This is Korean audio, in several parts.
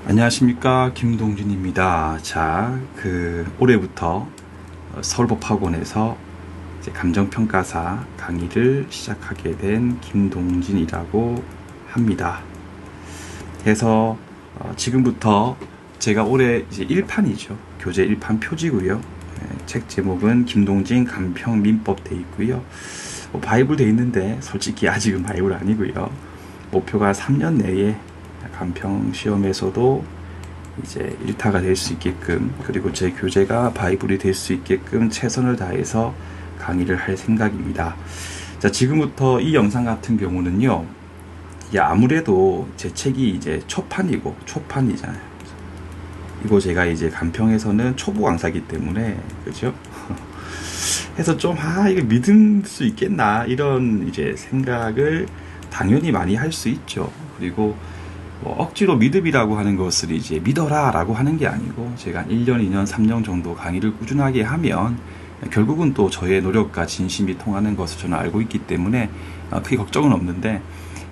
안녕하십니까, 김동준입니다. 자, 올해부터 서울법학원에서 이제 감정평가사 강의를 시작하게 된 김동진이라고 합니다. 그래서 지금부터 제가 올해 이제 1판이죠. 교재 1판 표지고요. 책 제목은 김동진 간평민법 돼 있고요. 바이블 돼 있는데 솔직히 아직은 바이블 아니고요. 목표가 3년 내에 간평 시험에서도 이제 1타가 될 수 있게끔, 그리고 제 교재가 바이블이 될 수 있게끔 최선을 다해서 강의를 할 생각입니다. 자, 지금부터 이 영상 같은 경우는요, 아무래도 제 책이 이제 초판이잖아요. 이거 제가 이제 간평에서는 초보 강사기 때문에, 그죠? 해서 좀, 이거 믿을 수 있겠나, 이런 이제 생각을 당연히 많이 할 수 있죠. 그리고 억지로 믿음이라고 하는 것을 이제 믿어라 라고 하는 게 아니고, 제가 1년, 2년, 3년 정도 강의를 꾸준하게 하면 결국은 또 저의 노력과 진심이 통하는 것을 저는 알고 있기 때문에 크게 걱정은 없는데,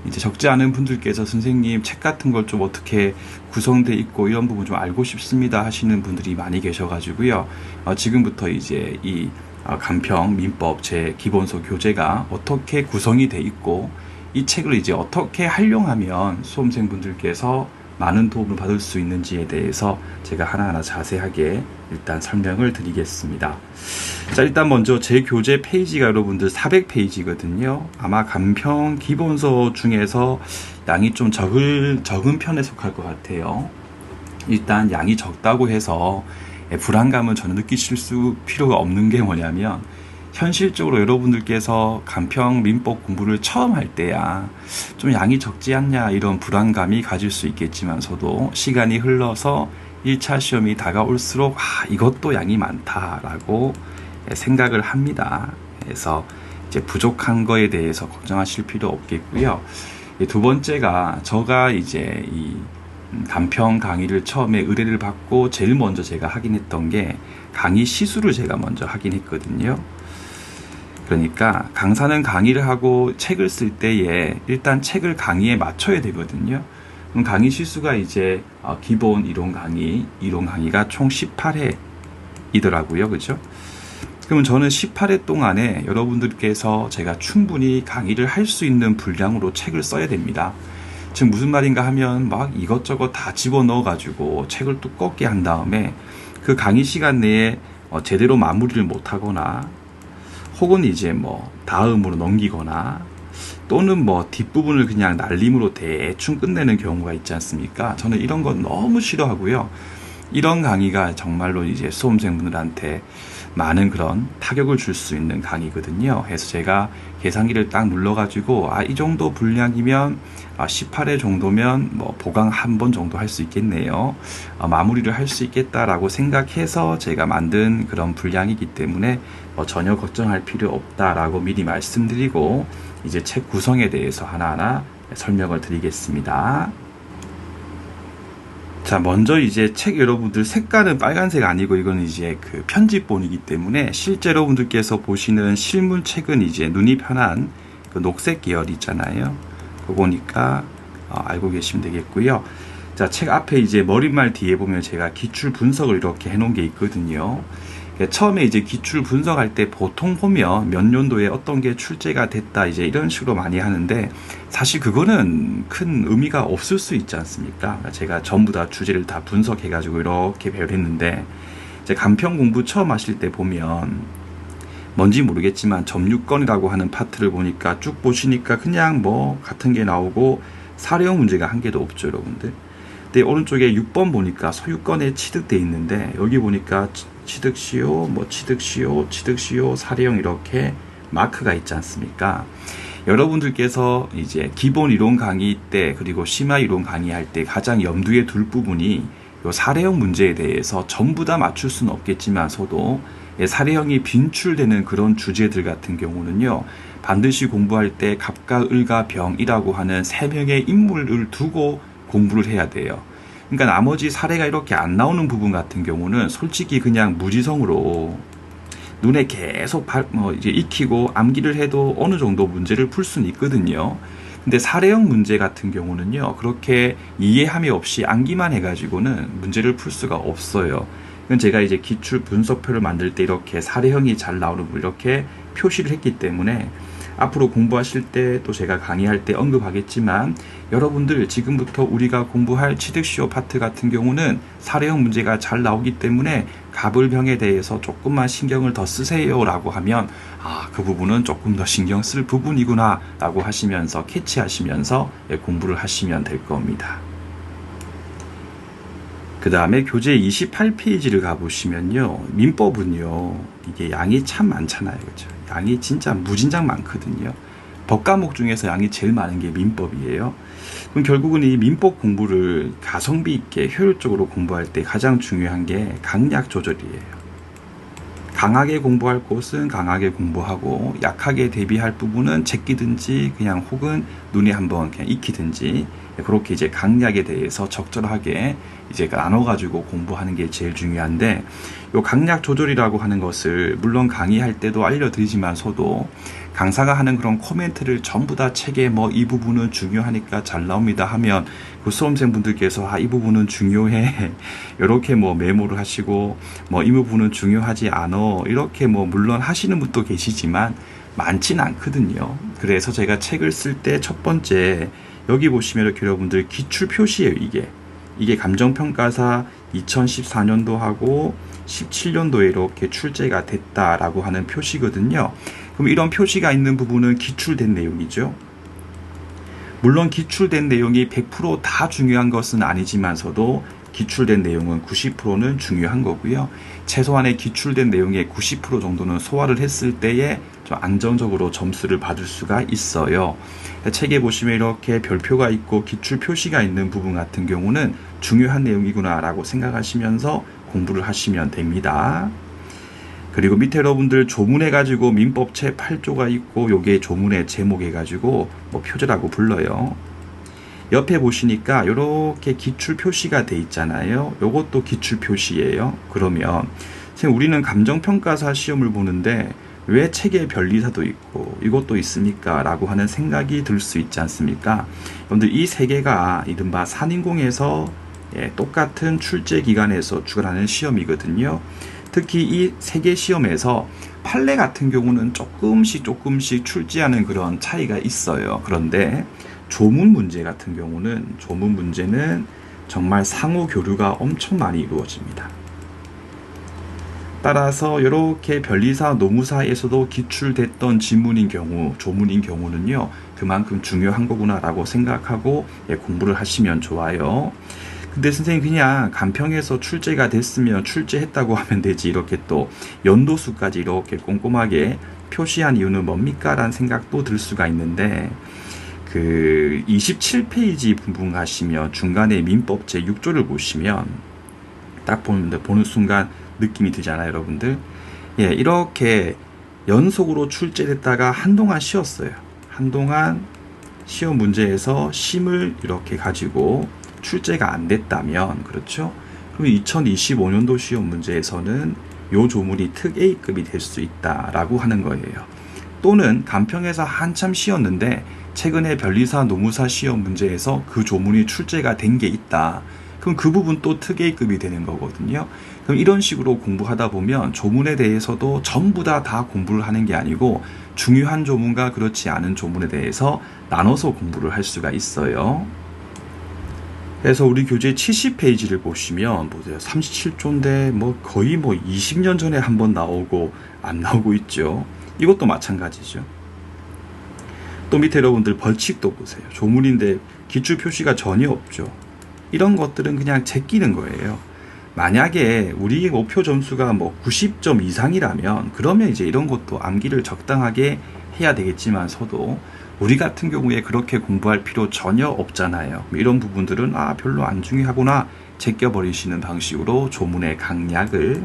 이제 적지 않은 분들께서 선생님 책 같은 걸 좀 어떻게 구성돼 있고 이런 부분 좀 알고 싶습니다 하시는 분들이 많이 계셔가지고요. 지금부터 이제 이 간평 민법 제 기본서 교재가 어떻게 구성이 돼 있고, 이 책을 이제 어떻게 활용하면 수험생분들께서 많은 도움을 받을 수 있는지에 대해서 제가 하나하나 자세하게 일단 설명을 드리겠습니다. 자, 일단 먼저 제 교재 페이지가 여러분들 400페이지거든요. 아마 간평 기본서 중에서 양이 좀 적은 편에 속할 것 같아요. 일단 양이 적다고 해서 불안감은 전혀 느끼실 필요가 없는 게 뭐냐면, 현실적으로 여러분들께서 간평 민법 공부를 처음 할 때야 좀 양이 적지 않냐 이런 불안감이 가질 수 있겠지만서도, 시간이 흘러서 1차 시험이 다가올수록 이것도 양이 많다라고 생각을 합니다. 그래서 이제 부족한 거에 대해서 걱정하실 필요 없겠고요. 두 번째가, 제가 이제 이 간평 강의를 처음에 의뢰를 받고 제일 먼저 제가 하긴 했던 게 강의 시수를 제가 먼저 하긴 했거든요. 그러니까 강사는 강의를 하고 책을 쓸 때에 일단 책을 강의에 맞춰야 되거든요. 그럼 강의 시수가 이제 기본 이론 강의가 총 18회이더라고요. 그죠? 그러면 저는 18회 동안에 여러분들께서 제가 충분히 강의를 할 수 있는 분량으로 책을 써야 됩니다. 즉 무슨 말인가 하면, 막 이것저것 다 집어넣어 가지고 책을 두껍게 한 다음에 그 강의 시간 내에 제대로 마무리를 못 하거나, 혹은 이제 다음으로 넘기거나, 또는 뒷부분을 그냥 날림으로 대충 끝내는 경우가 있지 않습니까? 저는 이런 건 너무 싫어하고요. 이런 강의가 정말로 이제 수험생분들한테 많은 그런 타격을 줄 수 있는 강의거든요. 그래서 제가 계산기를 딱 눌러가지고, 이 정도 분량이면 18회 정도면 보강 한 번 정도 할 수 있겠네요. 마무리를 할 수 있겠다라고 생각해서 제가 만든 그런 분량이기 때문에 전혀 걱정할 필요 없다라고 미리 말씀드리고, 이제 책 구성에 대해서 하나하나 설명을 드리겠습니다. 자, 먼저 이제 책 여러분들 색깔은 빨간색 아니고, 이거는 이제 그 편집본이기 때문에 실제 여러분들께서 보시는 실물책은 이제 눈이 편한 그 녹색 계열 있잖아요. 그거니까 알고 계시면 되겠고요. 자, 책 앞에 이제 머릿말 뒤에 보면 제가 기출 분석을 이렇게 해놓은 게 있거든요. 처음에 이제 기출 분석할 때 보통 보면 몇 년도에 어떤 게 출제가 됐다 이제 이런 식으로 많이 하는데, 사실 그거는 큰 의미가 없을 수 있지 않습니까? 제가 전부 다 주제를 다 분석해 가지고 이렇게 배열했는데, 이제 간평 공부 처음 하실 때 보면 뭔지 모르겠지만 점유권이라고 하는 파트를 보니까 쭉 보시니까 그냥 같은 게 나오고 사례형 문제가 한 개도 없죠, 여러분들. 근데 오른쪽에 6번 보니까 소유권에 취득돼 있는데, 여기 보니까 취득시효, 취득시효, 사례형 이렇게 마크가 있지 않습니까? 여러분들께서 이제 기본 이론 강의 때, 그리고 심화 이론 강의할 때 가장 염두에 둘 부분이 요 사례형 문제에 대해서 전부 다 맞출 수는 없겠지만서도, 사례형이 빈출되는 그런 주제들 같은 경우는요, 반드시 공부할 때 갑과 을과 병이라고 하는 세 명의 인물을 두고 공부를 해야 돼요. 그러니까 나머지 사례가 이렇게 안 나오는 부분 같은 경우는 솔직히 그냥 무지성으로 눈에 계속 이제 익히고 암기를 해도 어느 정도 문제를 풀 수는 있거든요. 근데 사례형 문제 같은 경우는요, 그렇게 이해함이 없이 암기만 해가지고는 문제를 풀 수가 없어요. 이건 제가 이제 기출 분석표를 만들 때 이렇게 사례형이 잘 나오는 거 이렇게 표시를 했기 때문에 앞으로 공부하실 때 또 제가 강의할 때 언급하겠지만, 여러분들 지금부터 우리가 공부할 취득시효 파트 같은 경우는 사례형 문제가 잘 나오기 때문에 가불병에 대해서 조금만 신경을 더 쓰세요 라고 하면, 그 부분은 조금 더 신경 쓸 부분이구나 라고 하시면서 캐치하시면서 공부를 하시면 될 겁니다. 그 다음에 교재 28페이지를 가보시면요, 민법은요, 이게 양이 참 많잖아요. 그죠? 양이 진짜 무진장 많거든요. 법 과목 중에서 양이 제일 많은 게 민법이에요. 그럼 결국은 이 민법 공부를 가성비 있게 효율적으로 공부할 때 가장 중요한 게 강약 조절이에요. 강하게 공부할 곳은 강하게 공부하고, 약하게 대비할 부분은 제끼든지 그냥 혹은 눈에 한번 그냥 익히든지, 그렇게 이제 강약에 대해서 적절하게 이제 나눠가지고 공부하는 게 제일 중요한데, 요 강약 조절이라고 하는 것을 물론 강의할 때도 알려드리지만서도 강사가 하는 그런 코멘트를 전부 다 책에 이 부분은 중요하니까 잘 나옵니다 하면 그 수험생분들께서 이 부분은 중요해 이렇게 메모를 하시고, 이 부분은 중요하지 않어 이렇게 물론 하시는 분도 계시지만 많진 않거든요. 그래서 제가 책을 쓸 때 첫 번째 여기 보시면 이렇게 여러분들 기출 표시예요. 이게 감정평가사 2014년도하고 17년도에 이렇게 출제가 됐다라고 하는 표시거든요. 그럼 이런 표시가 있는 부분은 기출된 내용이죠. 물론 기출된 내용이 100% 다 중요한 것은 아니지만서도 기출된 내용은 90%는 중요한 거고요. 최소한의 기출된 내용의 90% 정도는 소화를 했을 때에 좀 안정적으로 점수를 받을 수가 있어요. 책에 보시면 이렇게 별표가 있고 기출 표시가 있는 부분 같은 경우는 중요한 내용이구나 라고 생각하시면서 공부를 하시면 됩니다. 그리고 밑에 여러분들 조문해가지고 민법 제8조가 있고, 요게 조문의 제목해가지고 표제라고 불러요. 옆에 보시니까 이렇게 기출 표시가 돼 있잖아요. 요것도 기출 표시예요. 그러면 선생님, 우리는 감정평가사 시험을 보는데 왜 책에 변리사도 있고 이것도 있습니까? 라고 하는 생각이 들 수 있지 않습니까? 여러분들 이 세 개가 이른바 산인공에서 똑같은 출제 기간에서 주관하는 시험이거든요. 특히 이 세 개 시험에서 판례 같은 경우는 조금씩 출제하는 그런 차이가 있어요. 그런데 조문 문제 같은 경우는, 조문 문제는 정말 상호 교류가 엄청 많이 이루어집니다. 따라서 이렇게 변리사, 노무사에서도 기출됐던 지문인 경우, 조문인 경우는요, 그만큼 중요한 거구나 라고 생각하고 공부를 하시면 좋아요. 근데 선생님, 그냥 간평에서 출제가 됐으면 출제했다고 하면 되지, 이렇게 또 연도수까지 이렇게 꼼꼼하게 표시한 이유는 뭡니까? 라는 생각도 들 수가 있는데, 그 27페이지 부분 가시면 중간에 민법 제6조를 보시면 딱 보는 순간 느낌이 드잖아요, 여러분들. 이렇게 연속으로 출제됐다가 한동안 쉬었어요. 한동안 시험 문제에서 심을 이렇게 가지고 출제가 안 됐다면, 그렇죠? 그럼 2025년도 시험 문제에서는 요 조문이 특 A급이 될 수 있다라고 하는 거예요. 또는 간평에서 한참 쉬었는데 최근에 변리사, 노무사 시험 문제에서 그 조문이 출제가 된 게 있다. 그럼 그 부분 또 특 A급이 되는 거거든요. 그럼 이런 식으로 공부하다 보면 조문에 대해서도 전부 다 공부를 하는 게 아니고 중요한 조문과 그렇지 않은 조문에 대해서 나눠서 공부를 할 수가 있어요. 그래서 우리 교재 70페이지를 보시면 보세요. 37조인데 거의 20년 전에 한번 나오고 안 나오고 있죠. 이것도 마찬가지죠. 또 밑에 여러분들 벌칙도 보세요. 조문인데 기출 표시가 전혀 없죠. 이런 것들은 그냥 제끼는 거예요. 만약에 우리 목표 점수가 90점 이상이라면 그러면 이제 이런 것도 암기를 적당하게 해야 되겠지만서도 우리 같은 경우에 그렇게 공부할 필요 전혀 없잖아요. 이런 부분들은 별로 안 중요하구나 제껴버리시는 방식으로 조문의 강약을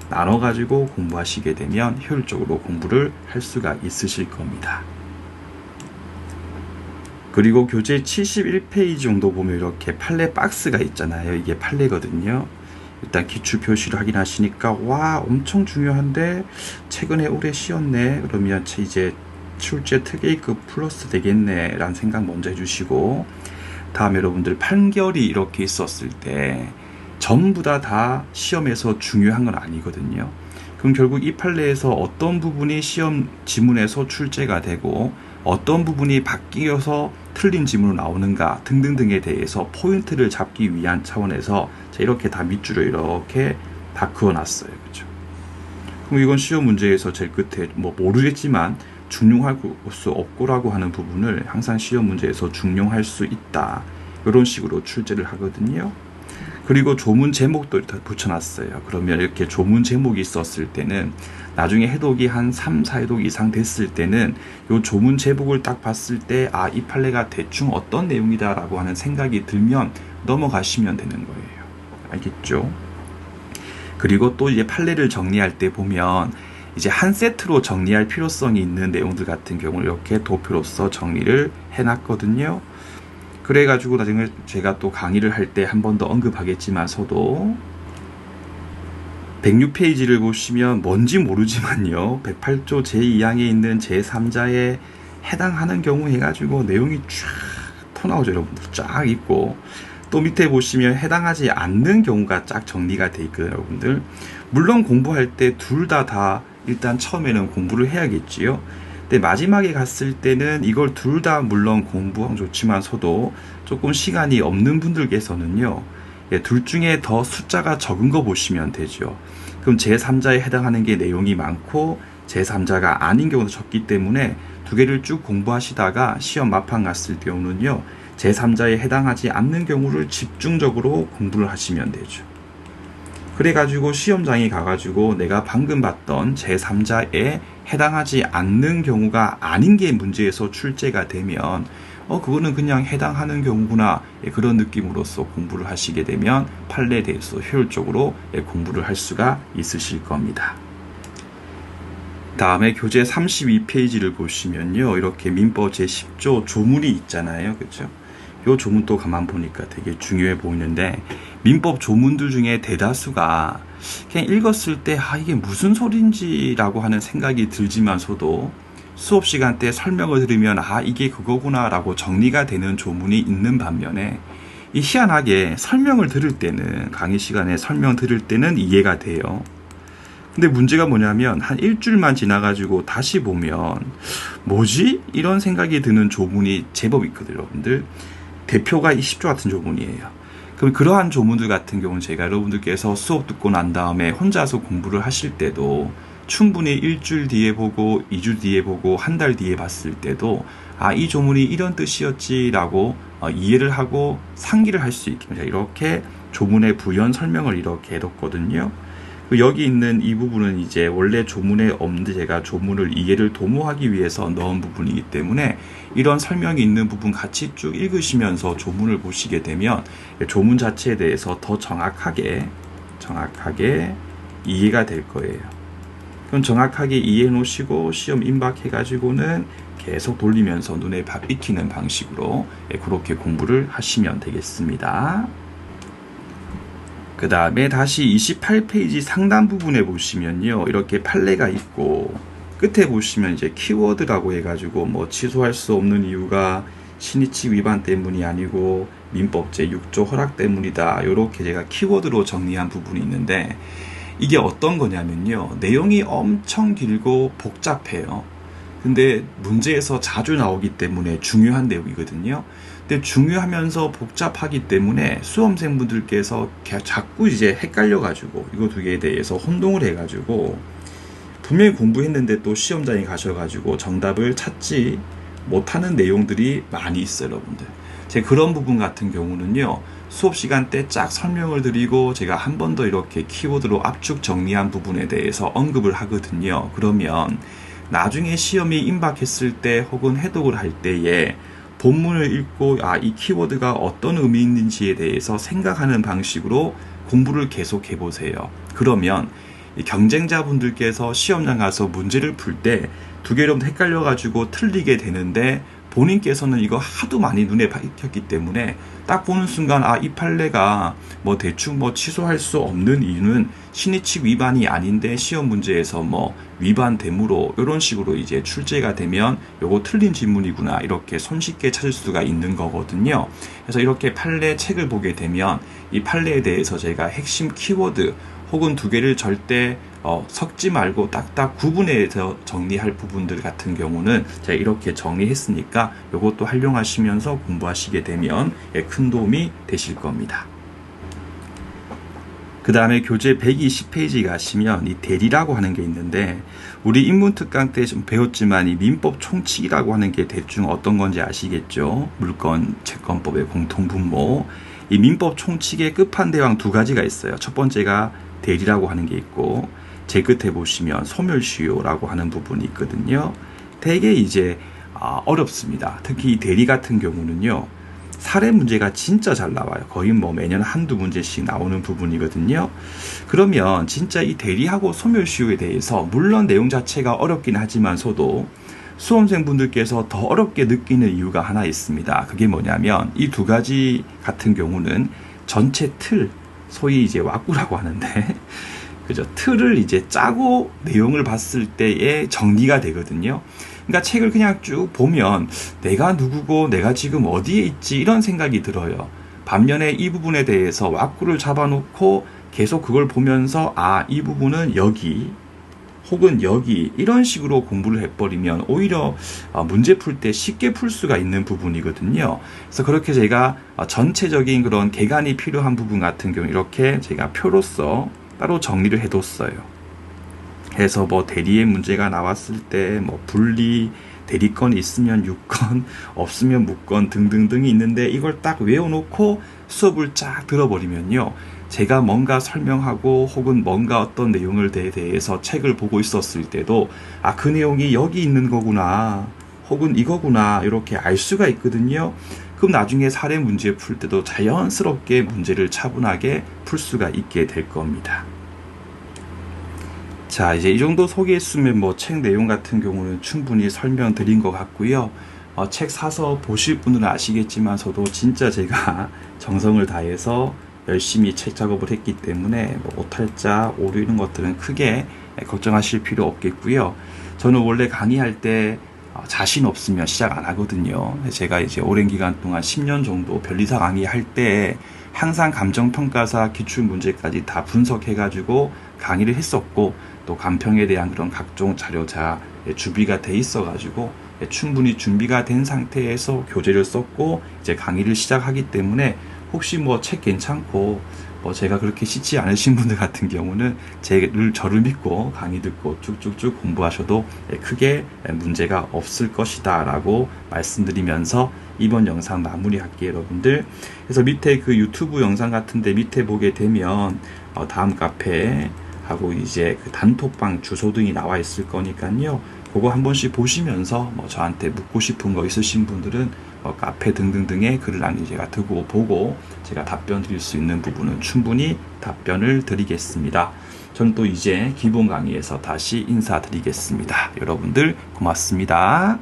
나눠가지고 공부하시게 되면 효율적으로 공부를 할 수가 있으실 겁니다. 그리고 교재 71페이지 정도 보면 이렇게 판례 박스가 있잖아요. 이게 판례거든요. 일단 기출 표시를 확인하시니까 와, 엄청 중요한데 최근에 오래 쉬었네. 그러면 이제 출제 특A급 플러스 되겠네 라는 생각 먼저 해주시고, 다음에 여러분들 판결이 이렇게 있었을 때 전부 다 시험에서 중요한 건 아니거든요. 그럼 결국 이 판례에서 어떤 부분이 시험 지문에서 출제가 되고 어떤 부분이 바뀌어서 틀린 지문으로 나오는가 등등등에 대해서 포인트를 잡기 위한 차원에서 이렇게 다 밑줄을 이렇게 다 그어놨어요. 그렇죠? 그럼 이건 시험 문제에서 제일 끝에 모르겠지만 중용할 수 없고라고 하는 부분을 항상 시험 문제에서 중용할 수 있다, 이런 식으로 출제를 하거든요. 그리고 조문 제목도 붙여놨어요. 그러면 이렇게 조문 제목이 있었을 때는 나중에 해독이 한 3, 4회독 이상 됐을 때는 이 조문 제목을 딱 봤을 때 이 판례가 대충 어떤 내용이다 라고 하는 생각이 들면 넘어가시면 되는 거예요. 알겠죠? 그리고 또 이제 판례를 정리할 때 보면 이제 한 세트로 정리할 필요성이 있는 내용들 같은 경우는 이렇게 도표로서 정리를 해놨거든요. 그래가지고 나중에 제가 또 강의를 할 때 한 번 더 언급하겠지만서도 106페이지를 보시면 뭔지 모르지만요, 108조 제2항에 있는 제3자에 해당하는 경우 해가지고 내용이 쫙 터나오죠. 여러분들 쫙 있고, 또 밑에 보시면 해당하지 않는 경우가 쫙 정리가 돼 있거든요. 여러분들 물론 공부할 때 둘 다 일단 처음에는 공부를 해야겠지요. 근데 마지막에 갔을 때는 이걸 둘 다 물론 공부하면 좋지만서도 조금 시간이 없는 분들께서는요, 둘 중에 더 숫자가 적은 거 보시면 되죠. 그럼 제3자에 해당하는 게 내용이 많고 제3자가 아닌 경우도 적기 때문에 두 개를 쭉 공부하시다가 시험 막판 갔을 경우는요, 제3자에 해당하지 않는 경우를 집중적으로 공부를 하시면 되죠. 그래가지고 시험장에 가가지고 내가 방금 봤던 제3자에 해당하지 않는 경우가 아닌 게 문제에서 출제가 되면 그거는 그냥 해당하는 경우구나, 그런 느낌으로써 공부를 하시게 되면 판례에 대해서 효율적으로 공부를 할 수가 있으실 겁니다. 다음에 교재 32페이지를 보시면요, 이렇게 민법 제10조 조문이 있잖아요. 그렇죠? 이 조문도 가만 보니까 되게 중요해 보이는데, 민법 조문들 중에 대다수가 그냥 읽었을 때 이게 무슨 소린지라고 하는 생각이 들지만서도 수업 시간 때 설명을 들으면 이게 그거구나 라고 정리가 되는 조문이 있는 반면에, 이 희한하게 설명을 들을 때는, 강의 시간에 설명 들을 때는 이해가 돼요. 근데 문제가 뭐냐면 한 일주일만 지나가지고 다시 보면 뭐지? 이런 생각이 드는 조문이 제법 있거든요. 여러분들 대표가 이 10조 같은 조문이에요. 그럼 그러한 조문들 같은 경우는 제가 여러분들께서 수업 듣고 난 다음에 혼자서 공부를 하실 때도 충분히 일주일 뒤에 보고 2주 뒤에 보고 한 달 뒤에 봤을 때도 이 조문이 이런 뜻이었지 라고 이해를 하고 상기를 할 수 있게 이렇게 조문의 부연 설명을 이렇게 해뒀거든요. 여기 있는 이 부분은 이제 원래 조문에 없는데 제가 조문을 이해를 도모하기 위해서 넣은 부분이기 때문에 이런 설명이 있는 부분 같이 쭉 읽으시면서 조문을 보시게 되면 조문 자체에 대해서 더 정확하게 이해가 될 거예요. 그럼 정확하게 이해해 놓으시고 시험 임박해 가지고는 계속 돌리면서 눈에 밥 익히는 방식으로 그렇게 공부를 하시면 되겠습니다. 그 다음에 다시 28페이지 상단 부분에 보시면요, 이렇게 판례가 있고 끝에 보시면 이제 키워드라고 해가지고 취소할 수 없는 이유가 신의칙 위반 때문이 아니고 민법 제6조 허락 때문이다, 이렇게 제가 키워드로 정리한 부분이 있는데, 이게 어떤 거냐면요, 내용이 엄청 길고 복잡해요. 근데 문제에서 자주 나오기 때문에 중요한 내용이거든요. 근데 중요하면서 복잡하기 때문에 수험생분들께서 자꾸 이제 헷갈려가지고 이거 두 개에 대해서 혼동을 해가지고 분명히 공부했는데 또 시험장에 가셔가지고 정답을 찾지 못하는 내용들이 많이 있어요. 여러분들 제가 그런 부분 같은 경우는요, 수업시간 때 쫙 설명을 드리고 제가 한 번 더 이렇게 키워드로 압축 정리한 부분에 대해서 언급을 하거든요. 그러면 나중에 시험이 임박했을 때 혹은 해독을 할 때에 본문을 읽고 이 키워드가 어떤 의미 있는지에 대해서 생각하는 방식으로 공부를 계속 해보세요. 그러면 경쟁자분들께서 시험장 가서 문제를 풀 때 두 개로 헷갈려가지고 틀리게 되는데 본인께서는 이거 하도 많이 눈에 박혔기 때문에 딱 보는 순간 이 판례가 뭐 대충 뭐 취소할 수 없는 이유는 신의칙 위반이 아닌데 시험 문제에서 뭐 위반되므로 이런 식으로 이제 출제가 되면 요거 틀린 질문이구나 이렇게 손쉽게 찾을 수가 있는 거거든요. 그래서 이렇게 판례 책을 보게 되면 이 판례에 대해서 제가 핵심 키워드 혹은 두 개를 절대 섞지 말고 딱딱 구분해서 정리할 부분들 같은 경우는 제가 이렇게 정리했으니까 이것도 활용하시면서 공부하시게 되면 큰 도움이 되실 겁니다. 그 다음에 교재 120페이지 가시면 이 대리라고 하는 게 있는데 우리 인문특강 때 좀 배웠지만 이 민법 총칙이라고 하는 게 대충 어떤 건지 아시겠죠? 물권, 채권법의 공통분모. 이 민법 총칙의 끝판대왕 두 가지가 있어요. 첫 번째가 대리라고 하는 게 있고 제 끝에 보시면 소멸시효라고 하는 부분이 있거든요. 되게 이제 어렵습니다. 특히 이 대리 같은 경우는요. 사례 문제가 진짜 잘 나와요. 거의 뭐 매년 한두 문제씩 나오는 부분이거든요. 그러면 진짜 이 대리하고 소멸시효에 대해서 물론 내용 자체가 어렵긴 하지만서도 수험생분들께서 더 어렵게 느끼는 이유가 하나 있습니다. 그게 뭐냐면 이 두 가지 같은 경우는 전체 틀, 소위 이제 왁구라고 하는데 그죠? 틀을 이제 짜고 내용을 봤을 때에 정리가 되거든요. 그러니까 책을 그냥 쭉 보면 내가 누구고 내가 지금 어디에 있지 이런 생각이 들어요. 반면에 이 부분에 대해서 왁구를 잡아놓고 계속 그걸 보면서 이 부분은 여기 혹은 여기 이런 식으로 공부를 해버리면 오히려 문제 풀 때 쉽게 풀 수가 있는 부분이거든요. 그래서 그렇게 제가 전체적인 그런 개관이 필요한 부분 같은 경우 이렇게 제가 표로서 따로 정리를 해뒀어요. 해서 뭐 대리의 문제가 나왔을 때 뭐 분리, 대리권이 있으면 유권, 없으면 무권 등등등이 있는데 이걸 딱 외워놓고 수업을 쫙 들어버리면요. 제가 뭔가 설명하고 혹은 뭔가 어떤 내용을 대해서 책을 보고 있었을 때도 그 내용이 여기 있는 거구나 혹은 이거구나 이렇게 알 수가 있거든요. 그럼 나중에 사례 문제 풀 때도 자연스럽게 문제를 차분하게 풀 수가 있게 될 겁니다. 자, 이제 이 정도 소개했으면 뭐 책 내용 같은 경우는 충분히 설명드린 것 같고요. 책 사서 보실 분들은 아시겠지만서도 진짜 제가 정성을 다해서 열심히 책 작업을 했기 때문에 뭐 오탈자, 오류 이런 것들은 크게 걱정하실 필요 없겠고요. 저는 원래 강의할 때 자신 없으면 시작 안 하거든요. 제가 이제 오랜 기간 동안 10년 정도 변리사 강의할 때 항상 감정평가사 기출문제까지 다 분석해가지고 강의를 했었고 또 간평에 대한 그런 각종 자료자 준비가 돼 있어가지고 충분히 준비가 된 상태에서 교재를 썼고 이제 강의를 시작하기 때문에 혹시 뭐 책 괜찮고 뭐 제가 그렇게 쉽지 않으신 분들 같은 경우는 저를 믿고 강의 듣고 쭉쭉쭉 공부하셔도 크게 문제가 없을 것이다 라고 말씀드리면서 이번 영상 마무리할게요 여러분들. 그래서 밑에 그 유튜브 영상 같은데 밑에 보게 되면 다음 카페 하고 이제 그 단톡방 주소 등이 나와 있을 거니까요. 그거 한 번씩 보시면서 뭐 저한테 묻고 싶은 거 있으신 분들은 카페 등등등의 글을 제가 두고 보고 제가 답변 드릴 수 있는 부분은 충분히 답변을 드리겠습니다. 저는 또 이제 기본 강의에서 다시 인사드리겠습니다. 여러분들 고맙습니다.